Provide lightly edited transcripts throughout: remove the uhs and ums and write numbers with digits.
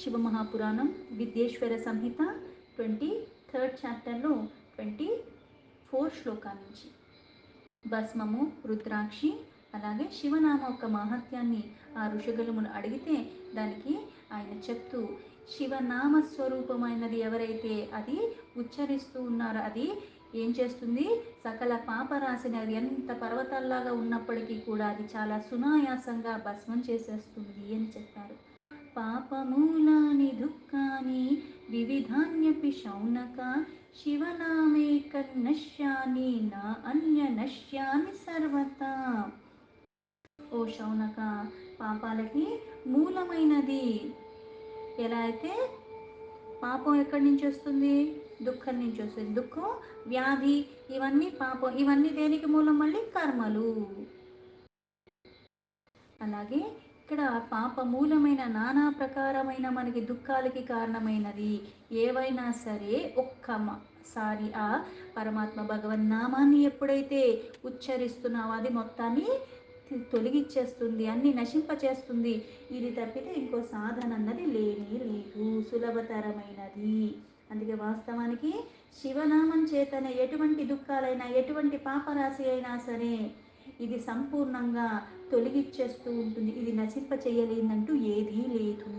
శివమహాపురాణం విద్యేశ్వర సంహిత 23rd చాప్టర్లో 24 శ్లోకాల నుంచి. భస్మము, రుద్రాక్షి, అలాగే శివనామ యొక్క మహత్యాన్ని ఆ ఋషుగలమును అడిగితే దానికి ఆయన చెప్తూ, శివనామ స్వరూపమైనది ఎవరైతే అది ఉచ్చరిస్తూ ఉన్నారో అది ఏం చేస్తుంది, సకల పాపరాశిని ఎంత పర్వతాల్లాగా ఉన్నప్పటికీ కూడా అది చాలా సునాయాసంగా భస్మం చేసేస్తుంది అని చెప్పారు. పాపమూలాని దుఃఖాని వివిధాన్యపి శౌనక శివనామే కన్నశ్యాని నా అన్య నశ్యాని సర్వతా. ఓ శౌనక, పాపాలకి మూలమైనది ఎలా అయితే పాపం ఎక్కడి నుంచి వస్తుంది, దుఃఖం నుంచి వస్తుంది. దుఃఖం, వ్యాధి, ఇవన్నీ పాపం. ఇవన్నీ దేనికి మూలం? మళ్ళీ కర్మలు. అలాగే ఇక్కడ పాప మూలమైన నానా ప్రకారమైన మనకి దుఃఖాలకి కారణమైనది ఏవైనా సరే ఒక్కసారి ఆ పరమాత్మ భగవన్నామాన్ని ఎప్పుడైతే ఉచ్చరిస్తున్నావో అది మొత్తాన్ని తొలగిచ్చేస్తుంది, అన్ని నశింపచేస్తుంది. ఇది తప్పితే ఇంకో సాధన అన్నది లేనే లేదు, సులభతరమైనది. అందుకే వాస్తవానికి శివనామం చేతనే ఎటువంటి దుఃఖాలైనా ఎటువంటి పాపరాశి అయినా సరే ఇది సంపూర్ణంగా తొలగిచ్చేస్తూ ఉంటుంది. ఇది నశింప చేయలేదంటూ ఏదీ లేదు.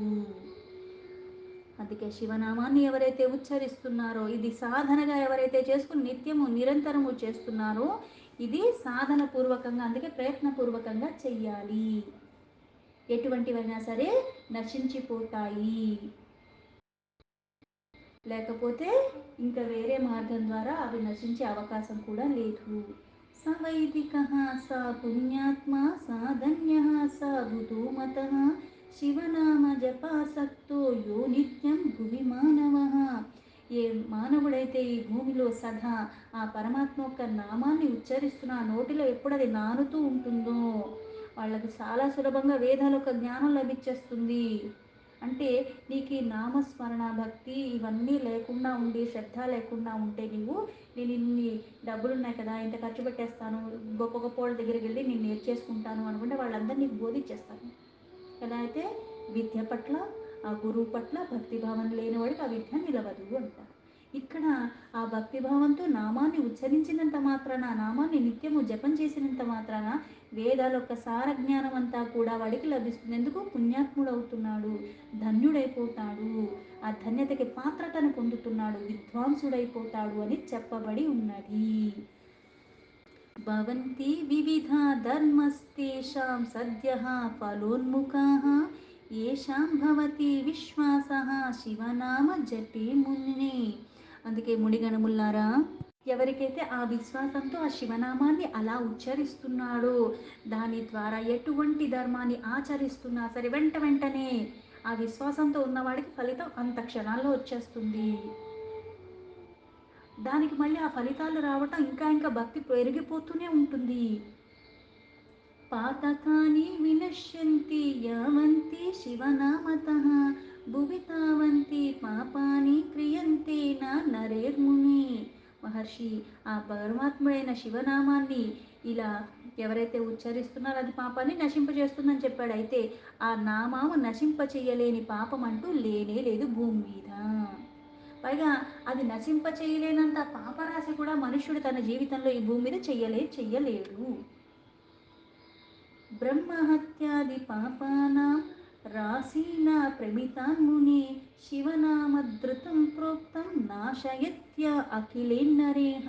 అందుకే శివనామాన్ని ఎవరైతే ఉచ్చరిస్తున్నారో, ఇది సాధనగా ఎవరైతే చేసుకుని నిత్యము నిరంతరము చేస్తున్నారో ఇది సాధన పూర్వకంగా, అందుకే ప్రయత్నపూర్వకంగా చెయ్యాలి. ఎటువంటివైనా సరే నశించిపోతాయి, లేకపోతే ఇంకా వేరే మార్గం ద్వారా అవి నశించే అవకాశం కూడా లేదు. స వైదిక స పుణ్యాత్మా సాధన్య స భూతోమత శివనామ జపాసక్తో యో నిత్యం భువి మానవ. ఏ మానవుడైతే ఈ భూమిలో సదా ఆ పరమాత్మ యొక్క నామాన్ని ఉచ్చరిస్తున్న నోటిలో ఎప్పుడు అది నానుతూ ఉంటుందో వాళ్ళకి చాలా సులభంగా వేదాల యొక్క జ్ఞానం లభించేస్తుంది. అంటే నీకు ఈ నామస్మరణ భక్తి ఇవన్నీ లేకుండా ఉండి, శ్రద్ధ లేకుండా ఉంటే నేను ఇన్ని డబ్బులు ఉన్నాయి కదా, ఇంత ఖర్చు పెట్టేస్తాను, గొప్ప గొప్ప వాళ్ళ దగ్గరికి వెళ్ళి నేను నేర్చేసుకుంటాను అనుకుంటే వాళ్ళందరూ నీకు బోధించేస్తాను. ఎలా అయితే విద్య పట్ల, ఆ గురువు పట్ల భక్తిభావం లేనివాడికి ఆ విద్య నిలవదు అంటారు. ఇక్కడ ఆ భక్తిభావంతో నామాన్ని ఉచ్చరించినంత మాత్రాన, నామాన్ని నిత్యము జపం చేసినంత మాత్రాన వేదాల యొక్క సార జ్ఞానం అంతా కూడా వాడికి లభిస్తుంది. ఎందుకు? పుణ్యాత్ముడు అవుతున్నాడు, ధన్యుడైపోతాడు, ఆ ధన్యతకి పాత్రతను పొందుతున్నాడు, విద్వాంసుడైపోతాడు అని చెప్పబడి ఉన్నది. భవంతి వివిధ ధర్మస్తేషాం సద్యః ఫలోన్ముఖాః ఏషాం భవతి విశ్వాసః శివనామ జపే మునే. అందుకే మునిగణముల్లారా, ఎవరికైతే ఆ విశ్వాసంతో ఆ శివనామాన్ని అలా ఉచ్చరిస్తున్నాడో, దాని ద్వారా ఎటువంటి ధర్మాన్ని ఆచరిస్తున్నా సరే వెంటనే ఆ విశ్వాసంతో ఉన్నవాడికి ఫలితం అంత క్షణాల్లో వచ్చేస్తుంది. దానికి మళ్ళీ ఆ ఫలితాలు రావటం ఇంకా భక్తి పెరిగిపోతూనే ఉంటుంది. పాతకాని వినశ్యంతి యావంతి శివనామతః భువి తావంతి పాపాని క్రియంతే నా నరేర్ముని. మహర్షి, ఆ పరమాత్ముడైన శివనామాన్ని ఇలా ఎవరైతే ఉచ్చరిస్తున్నారో అది పాపాన్ని నశింపజేస్తుందని చెప్పాడు. అయితే ఆ నామాము నశింప చేయలేని పాపం అంటూ లేనే లేదు భూమి మీద. పైగా అది నశింప చేయలేనంత పాపరాశి కూడా మనుష్యుడు తన జీవితంలో ఈ భూమి మీద చెయ్యలేడు. బ్రహ్మహత్యాది పాపానాం రాశీనా ప్రమితాన్ముని శివనామధృతం ప్రోక్తం నాశయత్య అఖిలేన్నరేహ.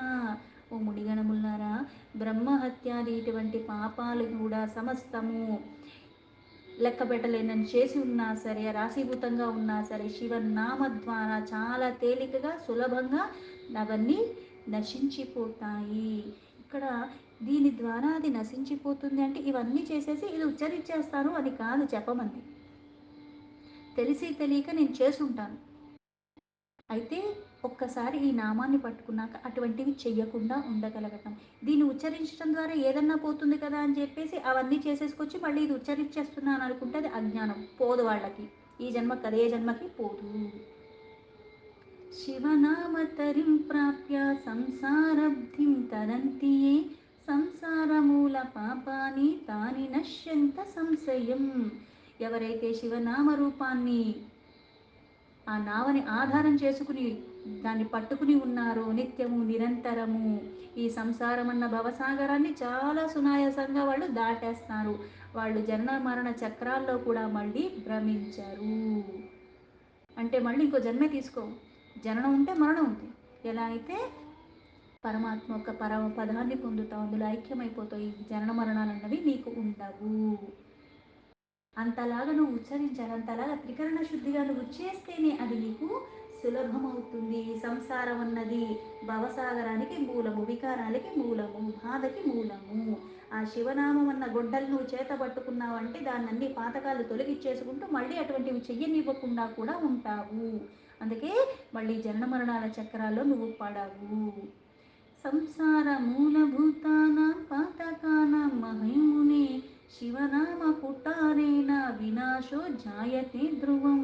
ఓ మునిగణములారా, బ్రహ్మహత్యాది ఇటువంటి పాపాలు కూడా సమస్తము లెక్క పెట్టలేనని చేసి ఉన్నా సరే, రాశీభూతంగా ఉన్నా సరే, శివనామ ద్వారా చాలా తేలికగా సులభంగా అవన్నీ నశించిపోతాయి. ఇక్కడ దీని ద్వారా అది నశించిపోతుంది అంటే ఇవన్నీ చేసేసి ఇది ఉచ్చరించేస్తాను అని కాదు చెప్పమంది. తెలిసి తెలియక నేను చేసుంటాను. అయితే ఒక్కసారి ఈ నామాన్ని పట్టుకున్నాక అటువంటివి చెయ్యకుండా ఉండగలగటం, దీన్ని ఉచ్చరించడం ద్వారా ఏదన్నా పోతుంది కదా అని చెప్పేసి అవన్నీ చేసేసుకొచ్చి మళ్ళీ ఇది ఉచ్చరించేస్తున్నాను అనుకుంటే అది అజ్ఞానం. పోదు వాళ్ళకి, ఈ జన్మకి అదే జన్మకి పోదు. శివనామతరిం ప్రాప్య సంసారబ్ధిం తరంతి ఏ సంసారమూల పాపాని తాని నశ్యంత సంశయం. ఎవరైతే శివనామ రూపాన్ని ఆ నావని ఆధారం చేసుకుని దాన్ని పట్టుకుని ఉన్నారు నిత్యము నిరంతరము. ఈ సంసారం అన్న భవసాగరాన్ని చాలా సునాయాసంగా వాళ్ళు దాటేస్తారు. వాళ్ళు జనన మరణ చక్రాల్లో కూడా మళ్ళీ భ్రమించరు. అంటే మళ్ళీ ఇంకో జన్మే తీసుకో. జననం ఉంటే మరణం ఉంది. ఎలా అయితే పరమాత్మ యొక్క పరమ పదాన్ని పొందుతావు, అందులో ఐక్యమైపోతావు. ఈ జనన మరణాలన్నవి నీకు ఉండవు. అంతలాగా నువ్వు ఉచ్చరించాలి. అంతలాగా త్రికరణ శుద్ధిగా నువ్వు చేస్తేనే అది నీకు సులభమవుతుంది. సంసారం అన్నది భవసాగరానికి మూలము, వికారాలకి మూలము, బాధకి మూలము. ఆ శివనామం అన్న గొడ్డలు నువ్వు చేత పట్టుకున్నావంటే దాన్ని అన్ని పాతకాలు తొలగిచ్చేసుకుంటూ మళ్ళీ అటువంటివి చెయ్యనివ్వకుండా కూడా ఉంటావు. అందుకే మళ్ళీ జన్మ మరణాల చక్రాల్లో నువ్వు పడవు. సంసార మూలభూతానాం పాతకానాం మహిమునే శివనామ పుటారేణ వినాశో జాయతే ధ్రువం.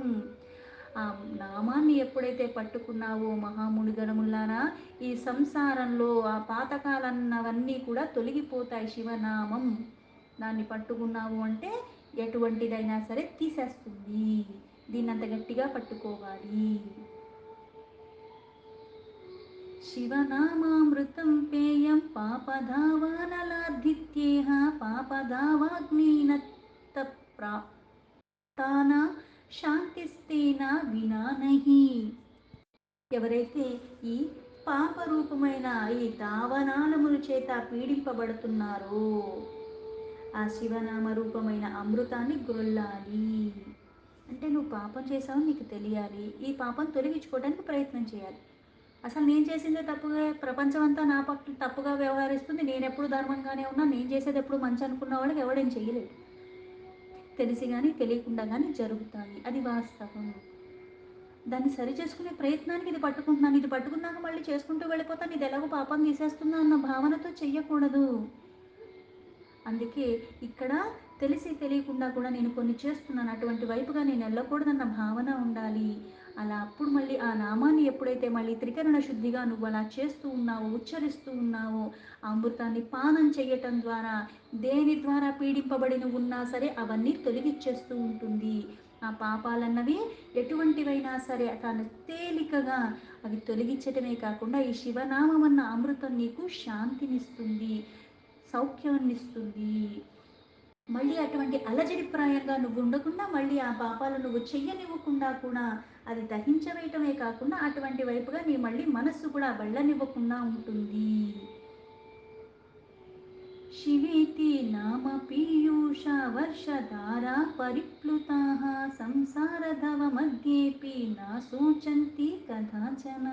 ఆ నామాన్ని ఎప్పుడైతే పట్టుకున్నావో మహామునిగణములారా, ఈ సంసారంలో ఆ పాతకాలన్నవన్నీ కూడా తొలగిపోతాయి. శివనామం దాన్ని పట్టుకున్నావు అంటే ఎటువంటిదైనా సరే తీసేస్తుంది. దీన్నంత గట్టిగా పట్టుకోవాలి. శివనామామృతం పేయం పాపధావానలాధిత్యేహ పాపధావాగ్నినత్త ప్రాప్తానా శాంతిస్తేనా వినా నహి. ఎవరైతే ఈ పాపరూపమైన ఈ దావనాలముల చేత పీడింపబడుతున్నారో ఆ శివనామ రూపమైన అమృతాన్ని గ్రొల్లాలి. అంటే నువ్వు పాపం చేసావని నీకు తెలియాలి. ఈ పాపం తొలగించుకోవడానికి ప్రయత్నం చేయాలి. అసలు నేను చేసిందే తప్పుగా, ప్రపంచం అంతా నా పట్ల తప్పుగా వ్యవహరిస్తుంది, నేను ఎప్పుడు ధర్మంగానే ఉన్నా, నేను చేసేది ఎప్పుడు మంచి అనుకున్న వాళ్ళకి ఎవడేం చేయలేడు. తెలిసి కానీ తెలియకుండా కానీ జరుగుతాయి. అది వాస్తవం. దాన్ని సరి చేసుకునే ప్రయత్నానికి ఇది పట్టుకుంటున్నాను. ఇది పట్టుకున్నాక మళ్ళీ చేసుకుంటూ వెళ్ళిపోతాను, ఇది ఎలాగో పాపం తీసేస్తున్నా అన్న భావనతో చెయ్యకూడదు. అందుకే ఇక్కడ తెలిసి తెలియకుండా కూడా నేను కొన్ని చేస్తున్నాను, అటువంటి వైపుగా నేను వెళ్ళకూడదన్న భావన ఉండాలి. అలా అప్పుడు మళ్ళీ ఆ నామాన్ని ఎప్పుడైతే మళ్ళీ త్రికరణ శుద్ధిగా నువ్వు అలా చేస్తూ ఉన్నావో, ఉచ్చరిస్తూ ఉన్నావో, ఆ అమృతాన్ని పానం చేయటం ద్వారా దేని ద్వారా పీడింపబడి నువ్వు ఉన్నా సరే అవన్నీ తొలగిచ్చేస్తూ ఉంటుంది. ఆ పాపాలన్నవి ఎటువంటివైనా సరే తాను తేలికగా అవి తొలగించటమే కాకుండా ఈ శివనామం అన్న అమృతం నీకు శాంతినిస్తుంది, సౌఖ్యాన్నిస్తుంది. మళ్ళీ అటువంటి అలజడిప్రాయంగా నువ్వు ఉండకుండా మళ్ళీ ఆ పాపాలు నువ్వు చెయ్యనివ్వకుండా కూడా అది దహించవేయటమే కాకుండా అటువంటి వైపుగా నీ మళ్ళీ మనస్సు కూడా వెళ్ళనివ్వకుండా ఉంటుంది. శివేతి నామ పీయూష వర్షధారా పరిప్లుతా సంసారధవ మధ్యేపి నా శోచంతి కదాచన.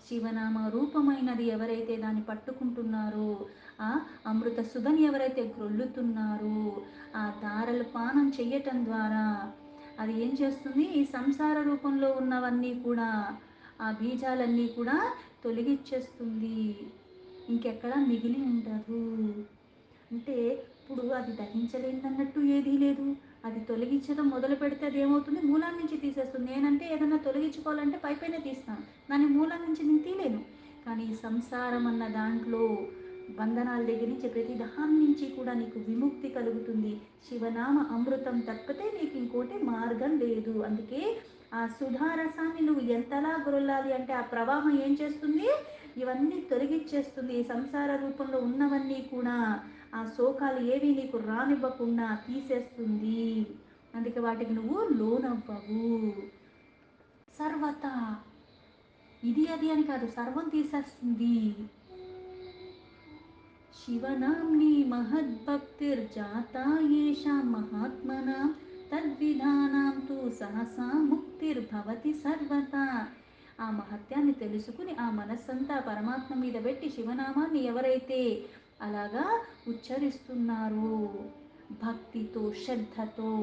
శివనామ రూపమైనది ఎవరైతే దాన్ని పట్టుకుంటున్నారో, ఆ అమృత సుధని ఎవరైతే గ్రొల్లుతున్నారో, ఆ ధారలు పానం చెయ్యటం ద్వారా అది ఏం చేస్తుంది, ఈ సంసార రూపంలో ఉన్నవన్నీ కూడా ఆ బీజాలన్నీ కూడా తొలగిచ్చేస్తుంది. ఇంకెక్కడా మిగిలి ఉండదు. అంటే ఇప్పుడు అది దహించలేదన్నట్టు ఏదీ లేదు. అది తొలగించడం మొదలు పెడితే అది ఏమవుతుంది, మూలాన్ని నుంచి తీసేస్తుంది. నేనంటే ఏదన్నా తొలగించుకోవాలంటే పైపైనే తీస్తాను, దాని మూలం నుంచి నేను తీయలేను. కానీ ఈ సంసారం అన్న దాంట్లో బంధనాల దగ్గర నుంచి ప్రతి దాని నుంచి కూడా నీకు విముక్తి కలుగుతుంది. శివనామ అమృతం తప్పితే నీకు ఇంకోటి మార్గం లేదు. అందుకే ఆ సుధారసాన్ని నువ్వు ఎంతలా గ్రొల్లాలి అంటే ఆ ప్రవాహం ఏం చేస్తుంది, ఇవన్నీ తొలగిచ్చేస్తుంది. సంసార రూపంలో ఉన్నవన్నీ కూడా ఆ శోకాలు ఏవి నీకు రానివ్వకుండా తీసేస్తుంది. అందుకే వాటికి నువ్వు లోనవ్వవు. సర్వత ఇది అది అని కాదు, సర్వం తీసేస్తుంది. శివనామ్ని మహద్భక్తిర్జాతా యేషాం మహాత్మనాం తద్విధానాం తు సహసా ముక్తిర్భవతి సర్వతా. ఆ మహత్యాన్ని తెలుసుకుని ఆ మనస్సంతా పరమాత్మ మీద పెట్టి శివనామాన్ని ఎవరైతే అలాగా ఉచ్చరిస్తున్నారో భక్తితో, శ్రద్ధతో,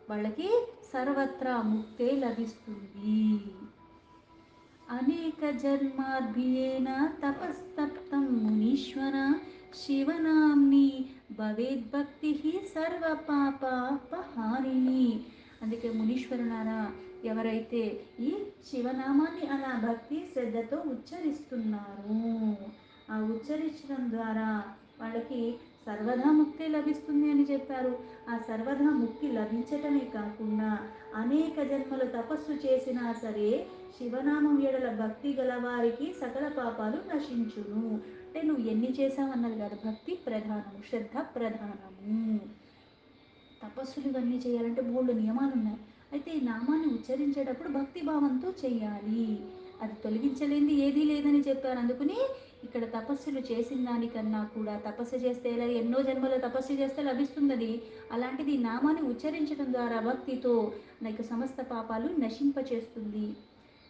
వాళ్ళకి సర్వత్రా ముక్తే లభిస్తుంది. అనేక జన్మార్భియేన తపస్తప్తం మునీశ్వర శివనామ్ని భవేద్భక్తి సర్వపాపహారిణి. అందుకే మునీశ్వరులారా, ఎవరైతే ఈ శివనామాన్ని అలా భక్తి శ్రద్ధతో ఉచ్చరిస్తున్నారో ఆ ఉచ్చరించడం ద్వారా వాళ్ళకి సర్వదా ముక్తి లభిస్తుంది అని చెప్పారు. ఆ సర్వదా ముక్తి లభించటమే కాకుండా అనేక జన్మలు తపస్సు చేసినా సరే శివనామం ఎడల భక్తి గలవారికి సకల పాపాలు నశించును. అంటే నువ్వు ఎన్ని చేసావన్నది కాదు, భక్తి ప్రధానము, శ్రద్ధ ప్రధానము. తపస్సులు ఇవన్నీ చేయాలంటే బోల్డు నియమాలు ఉన్నాయి. అయితే ఈ నామాన్ని ఉచ్చరించేటప్పుడు భక్తి భావంతో చేయాలి. అది తొలగించలేనిది ఏదీ లేదని చెప్పారు. అందుకని ఇక్కడ తపస్సులు చేసిన దానికన్నా కూడా తపస్సు చేస్తే ఎలా, ఎన్నో జన్మల తపస్సు చేస్తే లభిస్తుందని, అలాంటిది ఈ నామాన్ని ఉచ్చరించడం ద్వారా భక్తితో నీకు సమస్త పాపాలు నశింపచేస్తుంది.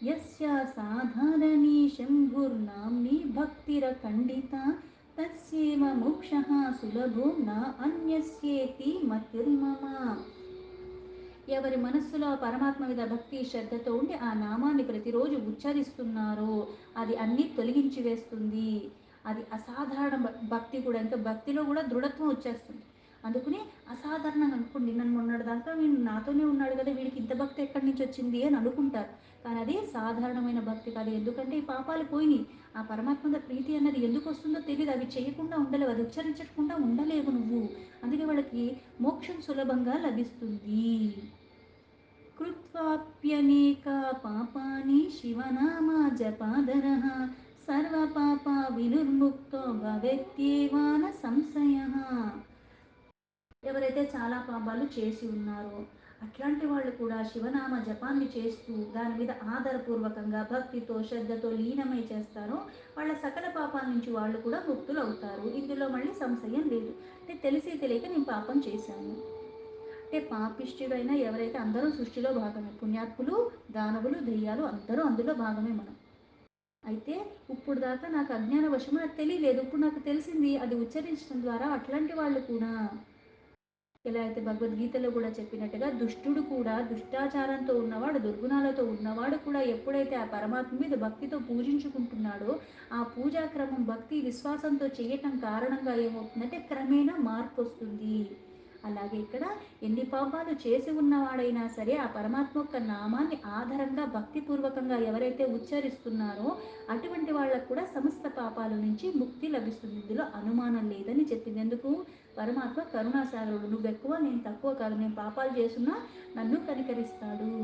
యస్య సాధారణీ శంభుర్నామ్ని భక్తిరఖండిత తస్యేవ మోక్షః సులభో న అన్యస్యేతి మతిర్మమ. ఎవరి మనస్సులో పరమాత్మ మీద భక్తి శ్రద్ధతో ఉండి ఆ నామాన్ని ప్రతిరోజు ఉచ్చరిస్తున్నారో అది అన్నీ తొలగించి వేస్తుంది. అది అసాధారణ భక్తి కూడా, ఇంకా భక్తిలో కూడా దృఢత్వం వచ్చేస్తుంది. అందుకని అసాధారణంగా అనుకోండి, నన్ను మొన్నటి దాకా వీడు నాతోనే ఉన్నాడు కదా, వీడికి ఇంత భక్తి ఎక్కడి నుంచి వచ్చింది అని అనుకుంటారు. కానీ అది సాధారణమైన భక్తి కాదు. ఎందుకంటే ఈ పాపాలు పోయినాయి. ఆ పరమాత్మ ప్రీతి అన్నది ఎందుకు వస్తుందో తెలియదు. అవి చేయకుండా ఉండలేవు, అది ఉచ్చరించకుండా ఉండలేవు నువ్వు. అందుకే వాళ్ళకి మోక్షం సులభంగా లభిస్తుంది. కృత్వాప్యనేకా పాపాని శివనామా జపాదరః సర్వపాపా వినుర్ముక్తో భవేత్యేవాన సంశయః. ఎవరైతే చాలా పాపాలు చేసి ఉన్నారో అట్లాంటి వాళ్ళు కూడా శివనామ జపాన్ని చేస్తూ దాని మీద ఆధారపూర్వకంగా భక్తితో శ్రద్ధతో లీనమై చేస్తారో వాళ్ళ సకల పాపాల నుంచి వాళ్ళు కూడా ముక్తులు అవుతారు. ఇందులో మళ్ళీ సంశయం లేదు. అంటే తెలిసి తెలియక నేను పాపం చేశాను అంటే పాపిష్టివైన ఎవరైతే, అందరూ సృష్టిలో భాగమే, పుణ్యాత్ములు దానవులు దెయ్యాలు అందరూ అందులో భాగమే మనం. అయితే ఇప్పుడు దాకా నాకు అజ్ఞాన వశము, నాకు తెలియలేదు, ఇప్పుడు నాకు తెలిసింది. అది ఉచ్చరించడం ద్వారా అట్లాంటి వాళ్ళు కూడా, ఎలా అయితే భగవద్గీతలో కూడా చెప్పినట్టుగా దుష్టుడు కూడా, దుష్టాచారంతో ఉన్నవాడు, దుర్గుణాలతో ఉన్నవాడు కూడా ఎప్పుడైతే ఆ పరమాత్మ మీద భక్తితో పూజించుకుంటున్నాడో ఆ పూజా క్రమం భక్తి విశ్వాసంతో చేయటం కారణంగా ఏమవుతుందంటే క్రమేణా మార్పు వస్తుంది. అలాగే ఇక్కడ ఎన్ని పాపాలు చేసి ఉన్నవాడైనా సరే ఆ పరమాత్మ యొక్క నామాన్ని ఆధారంగా భక్తిపూర్వకంగా ఎవరైతే ఉచ్చరిస్తున్నారో అటువంటి వాళ్ళకు కూడా సమస్త పాపాల నుంచి ముక్తి లభిస్తుంది. ఇందులో అనుమానం లేదని చెప్పింది. ఎందుకు? పరమాత్మ కరుణాసాగరుడు. నువ్వు ఎక్కువ నేను తక్కువ కాదు, నేను పాపాలు చేస్తున్నా నన్ను కనికరిస్తాడు.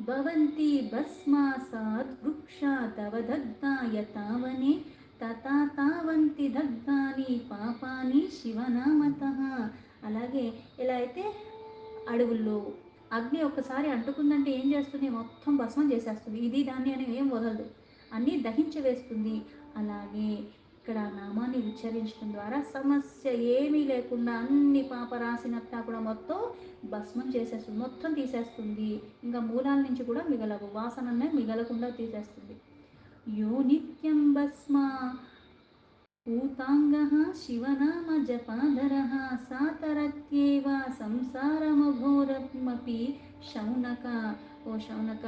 భవంతి భస్మాసాద్ వృక్షాదవదగ్ధాయ తావని తథా తావంతి దగ్ధాని పాపాని శివనామతః. అలాగే ఎలా అయితే అడవుల్లో అగ్ని ఒక్కసారి అంటుకుందంటే ఏం చేస్తుంది? మొత్తం భస్మం చేసేస్తుంది. ఇది దాన్ని అని ఏం వదలదు, అన్నీ దహించి వేస్తుంది. అలాగే ఇక్కడ నామాన్ని ఉచ్చరించడం ద్వారా సమస్య ఏమీ లేకుండా అన్ని పాపరాశినంతా కూడా మొత్తం భస్మం చేసేస్తుంది, మొత్తం తీసేస్తుంది. ఇంకా మూలాల నుంచి కూడా మిగలవు, వాసననే మిగలకుండా తీసేస్తుంది. యో నిత్యం భస్మ పూతాంగః శివనామ జపాధరః సాతరత్యేవ సంసారమఘోరమపి శౌనక. ఓ శౌనక,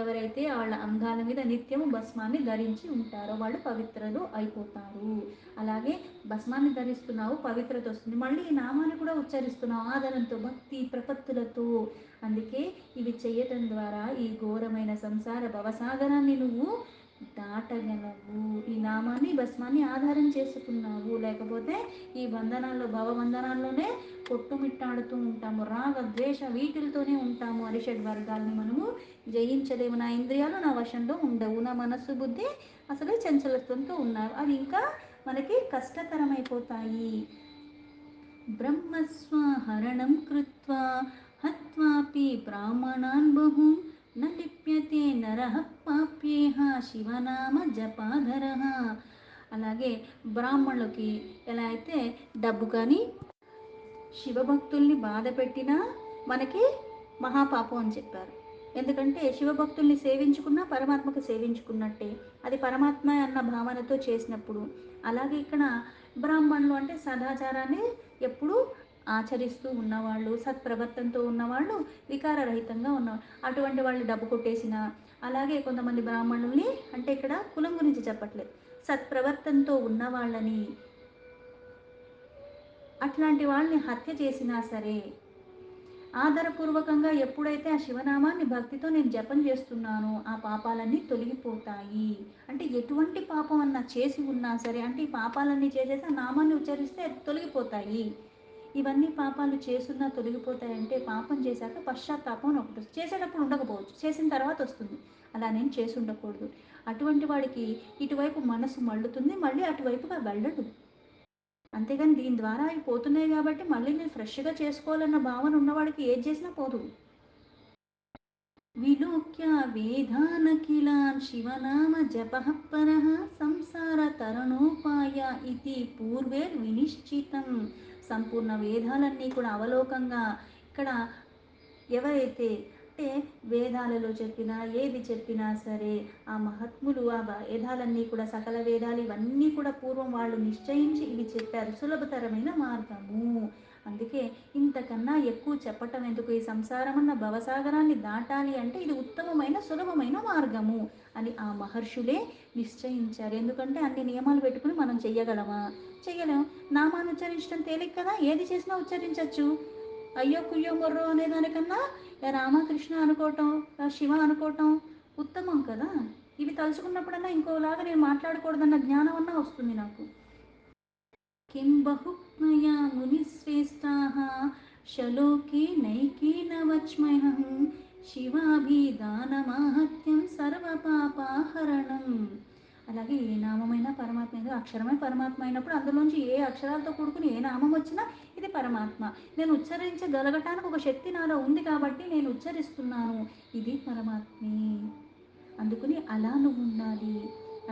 ఎవరైతే వాళ్ళ అంగాల మీద నిత్యము భస్మాన్ని ధరించి ఉంటారో వాళ్ళు పవిత్రులు అయిపోతారు. అలాగే భస్మాన్ని ధరిస్తున్నావు, పవిత్రత వస్తుంది. మళ్ళీ ఈ నామాన్ని కూడా ఉచ్చరిస్తున్నావు ఆదరంతో, భక్తి ప్రపత్తులతో. అందుకే ఇవి చేయటం ద్వారా ఈ ఘోరమైన సంసార భవసాగరాన్ని నువ్వు దాటగలవు. ఈ నామాన్ని భస్మాన్ని ఆధారం చేసుకున్నావు, లేకపోతే ఈ బంధనాల్లో భవబంధనాల్లోనే కొట్టుమిట్టాడుతూ ఉంటాము. రాగ ద్వేష వీటిలతోనే ఉంటాము. అరిషడ్ వర్గాల్ని మనము జయించలేము. నా ఇంద్రియాలు నా వశంలో ఉండవు, నా మనస్సు బుద్ధి అసలే చంచలత్వంతో ఉన్నారు, అవి ఇంకా మనకి కష్టతరమైపోతాయి. బ్రహ్మస్వహరణం కృత్వా హత్వాపి బ్రాహ్మణాన్ బహు న లిప్యతే నరః పాప్యేహ శివనామ జపాధరః. అలాగే బ్రాహ్మణులకి ఎలా అయితే డబ్బు కానీ శివభక్తుల్ని బాధ పెట్టినా మనకి మహాపాపం అని చెప్పారు. ఎందుకంటే శివభక్తుల్ని సేవించుకున్నా పరమాత్మకు సేవించుకున్నట్టే, అది పరమాత్మ అన్న భావనతో చేసినప్పుడు. అలాగే ఇక్కడ బ్రాహ్మణులు అంటే సదాచారాన్ని ఎప్పుడూ ఆచరిస్తూ ఉన్నవాళ్ళు, సత్ప్రవర్తనతో ఉన్నవాళ్ళు, వికారరహితంగా ఉన్నవాళ్ళు. అటువంటి వాళ్ళు డబ్బు కొట్టేసిన, అలాగే కొంతమంది బ్రాహ్మణుల్ని, అంటే ఇక్కడ కులం గురించి చెప్పట్లేదు, సత్ప్రవర్తనతో ఉన్నవాళ్ళని, అట్లాంటి వాళ్ళని హత్య చేసినా సరే ఆధారపూర్వకంగా ఎప్పుడైతే ఆ శివనామాన్ని భక్తితో నేను జపం చేస్తున్నానో ఆ పాపాలన్నీ తొలగిపోతాయి. అంటే ఎటువంటి పాపం అన్నా చేసి ఉన్నా సరే, అంటే ఈ పాపాలన్నీ చేసేసి ఆ నామాన్ని ఉచ్చరిస్తే అది తొలగిపోతాయి. ఇవన్నీ పాపాలు చేసున్నా తొలగిపోతాయంటే పాపం చేశాక పశ్చాత్తాపం అని ఒకటి చేసేటప్పుడు ఉండకపోవచ్చు, చేసిన తర్వాత వస్తుంది. అలా నేను చేసి ఉండకూడదు. అటువంటి వాడికి ఇటువైపు మనసు మళ్ళుతుంది, మళ్ళీ అటువైపుగా వెళ్ళడు. అంతేగాని దీని ద్వారా అవి పోతున్నాయి కాబట్టి మళ్ళీ నేను ఫ్రెష్గా చేసుకోవాలన్న భావన ఉన్నవాడికి ఏది చేసినా పోదు. విలోక్య వేదానఖిలాన్ శివనామ జపః పరః సంసార తరణోపాయ ఇది పూర్వే వినిశ్చితం. సంపూర్ణ వేదాలన్నీ కూడా అవలోకంగా ఇక్కడ ఎవరైతే అంటే వేదాలలో చెప్పినా ఏది చెప్పినా సరే ఆ మహాత్ములు ఆ వేదాలన్నీ కూడా సకల వేదాలు ఇవన్నీ కూడా పూర్వం వాళ్ళు నిశ్చయించి ఇవి చెప్పారు, సులభతరమైన మార్గము. అందుకే ఇంతకన్నా ఎక్కువ చెప్పటం ఎందుకు, ఈ సంసారమన్న భవసాగరాన్ని దాటాలి అంటే ఇది ఉత్తమమైన సులభమైన మార్గము అని ఆ మహర్షులే నిశ్చయించారు. ఎందుకంటే అన్ని నియమాలు పెట్టుకుని మనం చెయ్యగలమా? చెయ్యలేం. నామాన్ని ఉచ్చరించడం తేలిక కదా, ఏది చేసినా ఉచ్చరించవచ్చు. అయ్యో కుయ్యో మొర్రో అనేదానికన్నా రామకృష్ణ అనుకోవటం, శివ అనుకోవటం ఉత్తమం కదా. ఇవి తలుచుకున్నప్పుడన్నా ఇంకోలాగా నేను మాట్లాడకూడదన్న జ్ఞానం అన్నా వస్తుంది నాకు. किं बहुज्ञया मुनिश्रेष्ठाः शलोके नैकेन वच्मयः శివాభిధానమాహత్యం సర్వపాపహరణం. అలాగే ఏ నామమైనా పరమాత్మ, అక్షరమే పరమాత్మ అయినప్పుడు అందులోంచి ఏ అక్షరాలతో కూడుకుని ఏ నామం వచ్చినా ఇది పరమాత్మ. నేను ఉచ్చరించగలగటానికి ఒక శక్తి నాలో ఉంది కాబట్టి నేను ఉచ్చరిస్తున్నాను, ఇది పరమాత్మే. అందుకని అలా నువ్వు ఉండాలి.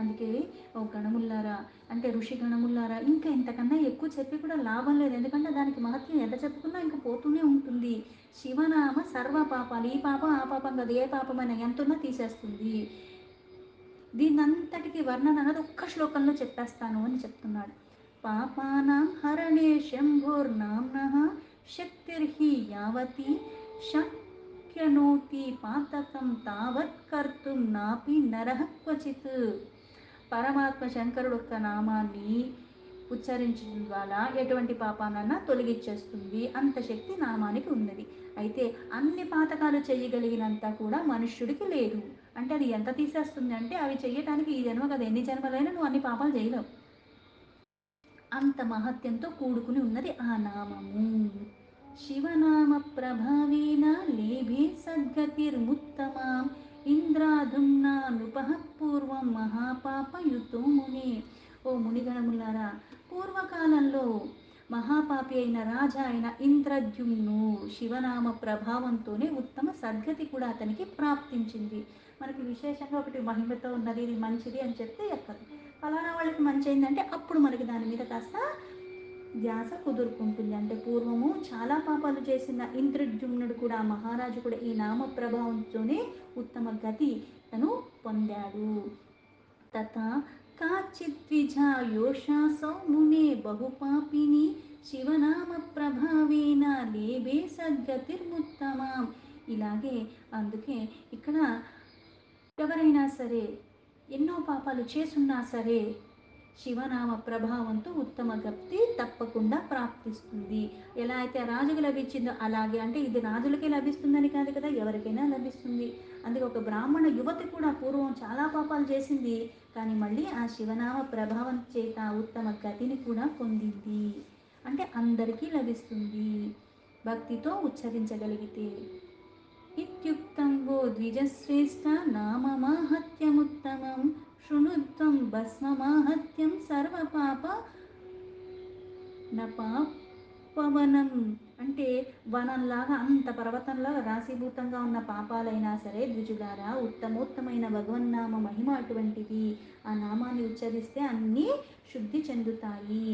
అందుకే ఓ గణముల్లారా, అంటే ఋషి గణముల్లారా, ఇంకా ఇంతకన్నా ఎక్కువ చెప్పి కూడా లాభం లేదు. ఎందుకంటే దానికి మహత్యం ఎంత చెప్పుకున్నా ఇంకా పోతూనే ఉంటుంది. శివనామ సర్వ పాపాలు, ఈ పాపం ఆ పాపం కాదు, ఏ పాపమైనా ఎంతున్నా తీసేస్తుంది. దీనంతటికి వర్ణన అన్నది ఒక్క శ్లోకంలో చెప్పేస్తాను అని చెప్తున్నాడు. పాపానాం హరణే శంభోర్నామ్నః శక్తిర్హి యావతి శక్యనోతి పాతకం తావత్ కర్తుం నాపి నరః క్వచిత్. పరమాత్మ శంకరుడు ఒక్క నామాన్ని ఉచ్చరించడం ద్వారా ఎటువంటి పాపానన్నా తొలగించేస్తుంది, అంత శక్తి నామానికి ఉన్నది. అయితే అన్ని పాతకాలు చేయగలిగినంత కూడా మనుష్యుడికి లేదు. అంటే అది ఎంత తీసేస్తుంది అంటే అవి చెయ్యటానికి ఈ జన్మ కదా, ఎన్ని జన్మలైనా నువ్వు అన్ని పాపాలు చేయలేవు. అంత మహత్యంతో కూడుకుని ఉన్నది ఆ నామము. శివనామ ప్రభావేన లేభే సద్గతిర్ముత్తమాం ఇంద్రాదుమ్నా నృపః పూర్వం మహాపాపయుతో ముని. ఓ మునిగణములారా, పూర్వకాలంలో మహాపాపి అయిన రాజా అయిన ఇంద్రద్యుమ్ను శివనామ ప్రభావంతోనే ఉత్తమ సద్గతి కూడా అతనికి ప్రాప్తించింది. మనకి విశేషంగా ఒకటి మహిమతో ఉన్నది, ఇది మంచిది అని చెప్తే ఎక్కదు. ఫలానా వాళ్ళకి మంచి అయిందంటే అప్పుడు మనకి దాని మీద కాస్త ధ్యాస కుదురుకుంటుంది. అంటే పూర్వము చాలా పాపాలు చేసిన ఇంద్రద్యుమ్నుడు కూడా, మహారాజు కూడా ఈ నామ ప్రభావంతోనే ఉత్తమ గతి తను పొందాడు. తథా కాచిద్విజా యోషా సౌమునే బహుపాపిని శివనామ ప్రభావేన లేబే సద్గతిర్ముత్తమాం. ఇలాగే అందుకే ఇక్కడ ఎవరైనా సరే ఎన్నో పాపాలు చేసున్నా సరే శివనామ ప్రభావంతో ఉత్తమ గతి తప్పకుండా ప్రాప్తిస్తుంది. ఎలా అయితే రాజుకు లభించిందో అలాగే, అంటే ఇది రాజులకే లభిస్తుందని కాదు కదా, ఎవరికైనా లభిస్తుంది. అందుకే ఒక బ్రాహ్మణ యువతి కూడా పూర్వం చాలా పాపాలు చేసింది, కానీ మళ్ళీ ఆ శివనామ ప్రభావం చేత ఉత్తమ గతిని కూడా పొందింది. అంటే అందరికీ లభిస్తుంది భక్తితో ఉచ్చరించగలిగితే. ఇత్యుక్తం వో ద్విజశ్రేష్ఠ నామమాహత్యముత్తమం శృణుత్వం భస్మమాహత్యం సర్వపాప నపాపవనం. అంటే వనంలాగా అంత పర్వతంలాగా రాశీభూతంగా ఉన్న పాపాలైనా సరే ద్విజులారా, ఉత్తమోత్తమైన భగవన్నామ మహిమ అటువంటిది. ఆ నామాన్ని ఉచ్చరిస్తే అన్నీ శుద్ధి చెందుతాయి.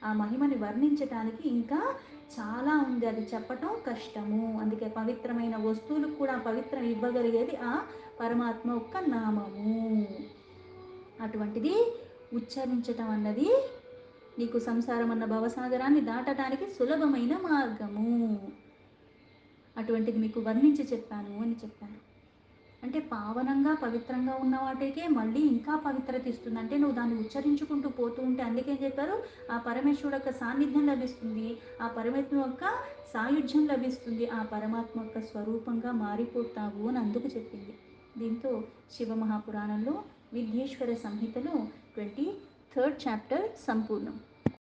ఆ మహిమని వర్ణించటానికి ఇంకా చాలా ఉంది, అది చెప్పటం కష్టము. అందుకే పవిత్రమైన వస్తువులకు కూడా పవిత్రం ఇవ్వగలిగేది ఆ పరమాత్మ ఒక్క నామము. అటువంటిది ఉచ్చరించటం అన్నది నీకు సంసారం అన్న భవసాగరాన్ని దాటడానికి సులభమైన మార్గము. అటువంటిది మీకు వర్ణించి చెప్పాను అని చెప్పారు. అంటే పావనంగా పవిత్రంగా ఉన్న వాటికే మళ్ళీ ఇంకా పవిత్రత ఇస్తుంది. అంటే నువ్వు దాన్ని ఉచ్చరించుకుంటూ పోతూ ఉంటే, అందుకేం చెప్పారు, ఆ పరమేశ్వరుడు యొక్క సాన్నిధ్యం లభిస్తుంది, ఆ పరమాత్మ యొక్క సాయుధ్యం లభిస్తుంది, ఆ పరమాత్మ యొక్క స్వరూపంగా మారిపోతావు అని అందుకు చెప్పింది. దీంతో శివమహాపురాణంలో విద్యేశ్వర సంహితలో 23rd చాప్టర్ సంపూర్ణం.